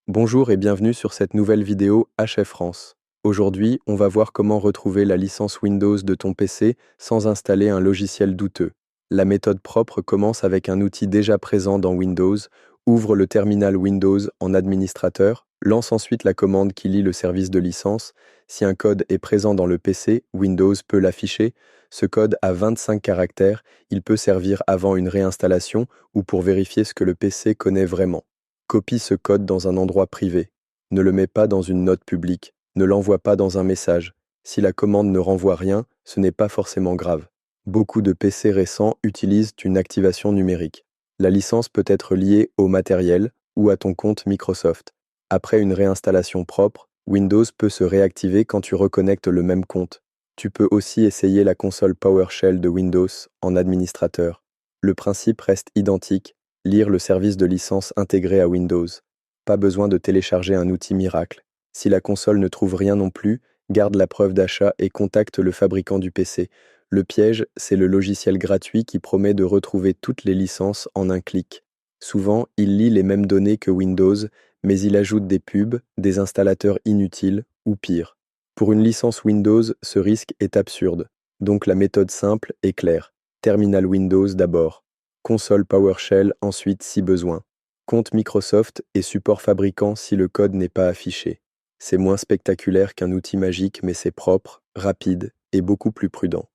Bonjour et bienvenue sur cette nouvelle vidéo HF France. Aujourd'hui, on va voir comment retrouver la licence Windows de ton PC sans installer un logiciel douteux. La méthode propre commence avec un outil déjà présent dans Windows, ouvre le terminal Windows en administrateur, lance ensuite la commande qui lit le service de licence. Si un code est présent dans le PC, Windows peut l'afficher. Ce code a 25 caractères, il peut servir avant une réinstallation ou pour vérifier ce que le PC connaît vraiment. Copie ce code dans un endroit privé. Ne le mets pas dans une note publique. Ne l'envoie pas dans un message. Si la commande ne renvoie rien, ce n'est pas forcément grave. Beaucoup de PC récents utilisent une activation numérique. La licence peut être liée au matériel ou à ton compte Microsoft. Après une réinstallation propre, Windows peut se réactiver quand tu reconnectes le même compte. Tu peux aussi essayer la console PowerShell de Windows en administrateur. Le principe reste identique. Lire le service de licence intégré à Windows. Pas besoin de télécharger un outil miracle. Si la console ne trouve rien non plus, garde la preuve d'achat et contacte le fabricant du PC. Le piège, c'est le logiciel gratuit qui promet de retrouver toutes les licences en un clic. Souvent, il lit les mêmes données que Windows, mais il ajoute des pubs, des installateurs inutiles ou pire. Pour une licence Windows, ce risque est absurde. Donc la méthode simple est claire. Terminal Windows d'abord. Console PowerShell ensuite si besoin. Compte Microsoft et support fabricant si le code n'est pas affiché. C'est moins spectaculaire qu'un outil magique mais c'est propre, rapide et beaucoup plus prudent.